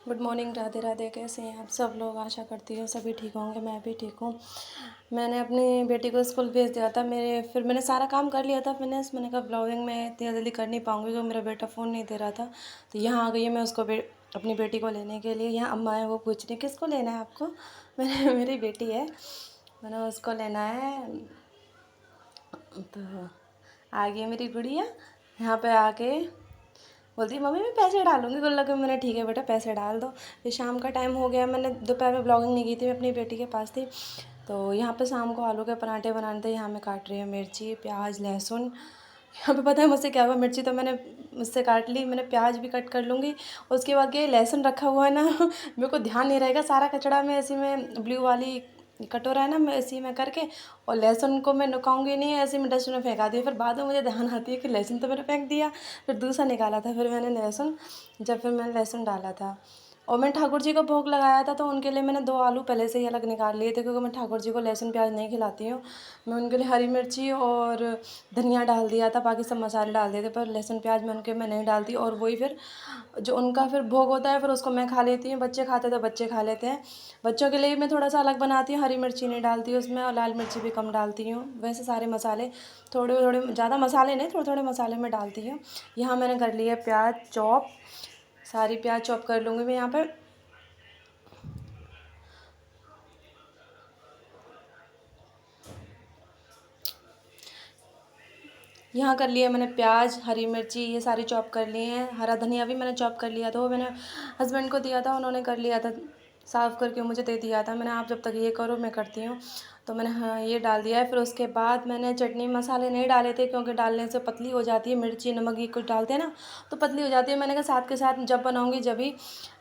Good morning, Radhe Radhe. कैसे हैं आप सब लोग? आशा करती हूँ सभी ठीक होंगे। मैं भी ठीक हूँ। मैंने अपनी बेटी को स्कूल भेज दिया था। फिर मैंने सारा काम कर लिया था। मैंने कहा ब्लॉगिंग में इतनी जल्दी कर नहीं पाऊँगी क्योंकि मेरा बेटा फ़ोन नहीं दे रहा था। तो यहाँ आ गई है मैं उसको अपनी बेटी को लेने के लिए। यहाँ अम्मा है, वो पूछ रही किसको लेना है आपको। मेरी बेटी है, मैंने उसको लेना है। तो आ गई है मेरी गुड़िया। यहाँ पे आके बोलती है मम्मी मैं पैसे डालूंगी गुल्लक में। मैंने ठीक है बेटा पैसे डाल दो। फिर शाम का टाइम हो गया। मैंने दोपहर में ब्लॉगिंग नहीं की थी, मैं अपनी बेटी के पास थी। तो यहाँ पे शाम को आलू के पराठे बनाने थे। यहाँ मैं काट रही हूँ मिर्ची, प्याज, लहसुन। यहाँ पे पता है मुझसे क्या हुआ, मिर्ची तो मैंने मुझसे काट ली। मैंने प्याज भी कट कर लूँगी। उसके बाद ये लहसुन रखा हुआ है ना मेरे को ध्यान नहीं रहेगा, सारा कचड़ा में ऐसे में ब्लू वाली कटोरा है ना, मैं इसी में करके और लहसुन को मैं नुकाऊंगी नहीं, ऐसे में डस्टबिन में फेंका दिया। फिर बाद में मुझे ध्यान आती है कि लहसुन तो मैंने फेंक दिया। फिर दूसरा निकाला था, फिर मैंने लहसुन डाला था। और मैंने ठाकुर जी को भोग लगाया था, तो उनके लिए मैंने 2 आलू पहले से ही अलग निकाल लिए थे क्योंकि मैं ठाकुर जी को लहसुन प्याज नहीं खिलाती हूँ। मैं उनके लिए हरी मिर्ची और धनिया डाल दिया था, बाकी सब मसाले डाल दिए थे, पर लहसुन प्याज मैं नहीं डालती। और वही फिर जो उनका फिर भोग होता है फिर उसको मैं खा लेती हूँ। बच्चे खाते तो बच्चे खा लेते हैं। बच्चों के लिए मैं थोड़ा सा अलग बनाती हूँ, हरी मिर्ची नहीं डालती उसमें और लाल मिर्ची भी कम डालती हूँ। वैसे सारे मसाले थोड़े थोड़े, ज़्यादा मसाले नहीं, थोड़े थोड़े मसाले मैं डालती हूँ। यहाँ मैंने कर लिया प्याज चॉप, सारी प्याज चॉप कर लूँगी मैं यहाँ पर। यहाँ कर लिया मैंने प्याज, हरी मिर्ची, ये सारी चॉप कर लिए हैं। हरा धनिया भी मैंने चॉप कर लिया था, वो मैंने हस्बैंड को दिया था, उन्होंने कर लिया था, साफ़ करके मुझे दे दिया था। मैंने आप जब तक ये करो मैं करती हूँ। तो मैंने हाँ ये डाल दिया है। फिर उसके बाद मैंने चटनी मसाले नहीं डाले थे क्योंकि डालने से पतली हो जाती है। मिर्ची नमक ये कुछ डालते हैं ना तो पतली हो जाती है। मैंने कहा साथ के साथ जब बनाऊँगी जब ही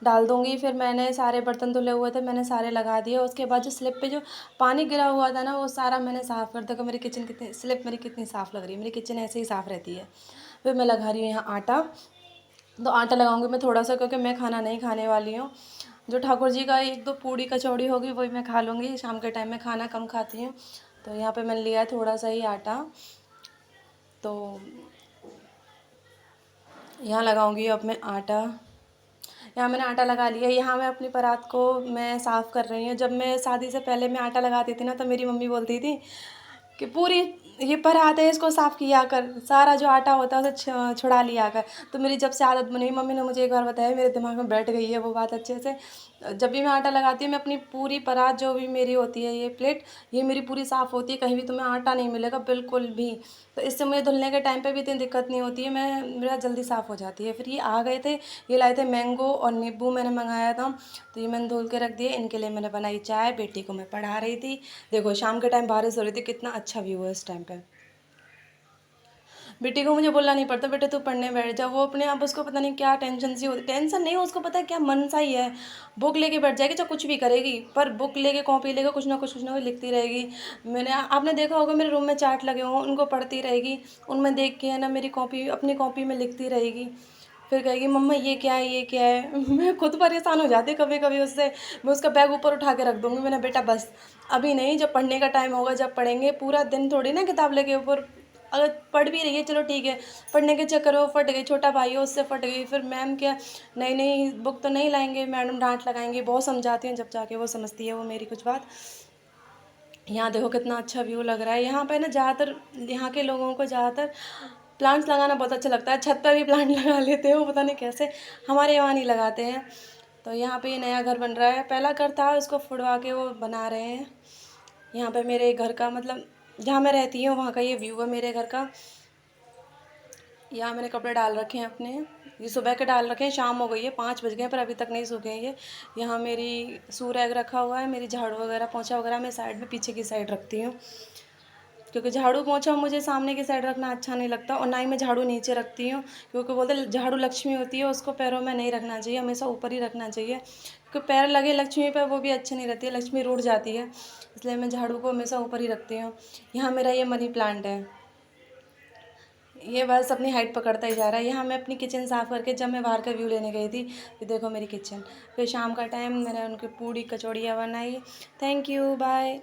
डाल दूँगी। फिर मैंने सारे बर्तन धुले हुए थे, मैंने सारे लगा दिए। उसके बाद जो स्लिप पे जो पानी गिरा हुआ था ना वो सारा मैंने साफ़ कर दिया। मेरी किचन कितनी स्लिप मेरी कितनी साफ़ लग रही है, मेरी किचन ऐसे ही साफ़ रहती है। फिर मैं लगा रही हूँ यहाँ आटा। तो आटा लगाऊंगी मैं थोड़ा सा क्योंकि मैं खाना नहीं खाने वाली हूँ। जो ठाकुर जी का 1-2 पूड़ी कचौड़ी होगी वही मैं खा लूँगी। शाम के टाइम में खाना कम खाती हूँ। तो यहाँ पे मैंने लिया है थोड़ा सा ही आटा। तो यहाँ लगाऊंगी अब मैं आटा। यहाँ मैंने आटा लगा लिया। यहाँ मैं अपनी परात को मैं साफ़ कर रही हूँ। जब मैं शादी से पहले मैं आटा लगाती थी ना तो मेरी मम्मी बोलती थी कि पूरी ये परात है इसको साफ़ किया कर, सारा जो आटा होता है उसे छुड़ा लिया कर। तो मेरी जब से आदत बनी, मम्मी ने मुझे एक बार बताया, मेरे दिमाग में बैठ गई है वो बात अच्छे से। जब भी मैं आटा लगाती हूँ मैं अपनी पूरी परात जो भी मेरी होती है, ये प्लेट ये मेरी पूरी साफ़ होती है, कहीं भी तुम्हें आटा नहीं मिलेगा बिल्कुल भी। तो इससे मुझे धुलने के टाइम पे भी इतनी दिक्कत नहीं होती है, मेरा जल्दी साफ़ हो जाती है। फिर ये आ गए थे, ये लाए थे मैंगो और नींबू मैंने मंगाया था। तो ये मैंने धुल के रख दिए। इनके लिए मैंने बनाई चाय, बेटी को मैं पढ़ा रही थी। देखो शाम के टाइम बारिश हो रही थी, कितना अच्छा व्यू है इस टाइम पे। बेटी को मुझे बोलना नहीं पड़ता बेटे तू पढ़ने बैठ जा, वो अपने आप उसको पता नहीं क्या टेंशन सी होती। टेंशन नहीं, उसको पता है क्या मन सा ही है। बुक लेके बैठ जाएगी चाहे कुछ भी करेगी, पर बुक लेके कॉपी लेके कुछ ना कुछ लिखती रहेगी। आपने देखा होगा मेरे रूम में चार्ट लगे हों, उनको पढ़ती रहेगी। उनमें देख के है ना मेरी कॉपी अपनी कॉपी में लिखती रहेगी। फिर कहेगी मम्मा ये क्या है, ये क्या है। मैं खुद परेशान हो जाती कभी कभी उससे। मैं उसका बैग ऊपर उठा के रख दूँगी, मैंने बेटा बस अभी नहीं, जब पढ़ने का टाइम होगा जब पढ़ेंगे। पूरा दिन थोड़ी ना किताब लेके ऊपर, अगर पढ़ भी रही है चलो ठीक है, पढ़ने के चक्कर में वो फट गई, छोटा भाई है उससे फट गई। फिर मैम क्या, नहीं नहीं बुक तो नहीं लाएंगे, मैडम डांट लगाएंगी। बहुत समझाती हैं, जब जाके वो समझती है वो मेरी कुछ बात। यहाँ देखो कितना अच्छा व्यू लग रहा है। यहाँ पे ना ज़्यादातर यहाँ के लोगों को ज़्यादातर प्लांट्स लगाना बहुत अच्छा लगता है। छत पर भी प्लांट लगा लेते हैं, वो पता नहीं कैसे, हमारे यहाँ नहीं लगाते हैं। तो यहाँ पे ये नया घर बन रहा है, पहला घर था उसको फुड़वा के वो बना रहे हैं। यहाँ पे मेरे घर का मतलब जहाँ मैं रहती हूँ वहाँ का ये व्यू है मेरे घर का। यहाँ मैंने कपड़े डाल रखे हैं अपने, ये सुबह के डाल रखे हैं, शाम हो गई है 5 बज गए पर अभी तक नहीं सूखे हैं ये। यहाँ मेरी सूरैग रखा हुआ है, मेरी झाड़ू वगैरह पोंछा वगैरह मैं साइड में पीछे की साइड रखती हूँ क्योंकि झाड़ू पोंछा मुझे सामने की साइड रखना अच्छा नहीं लगता। और ना ही मैं झाड़ू नीचे रखती हूँ क्योंकि बोलते झाड़ू लक्ष्मी होती है, उसको पैरों में नहीं रखना चाहिए, हमेशा ऊपर ही रखना चाहिए क्योंकि पैर लगे लक्ष्मी पर वो भी अच्छी नहीं रहती है, लक्ष्मी रूठ जाती है। इसलिए मैं झाड़ू को हमेशा ऊपर ही रखती हूँ। यहाँ मेरा ये मनी प्लांट है, ये बस अपनी हाइट पकड़ता ही जा रहा है। यहाँ मैं अपनी किचन साफ़ करके जब मैं बाहर का व्यू लेने गई थी, ये देखो मेरी किचन। फिर शाम का टाइम मैंने उनकी पूड़ी कचौड़ियाँ बनाई। Thank you, bye.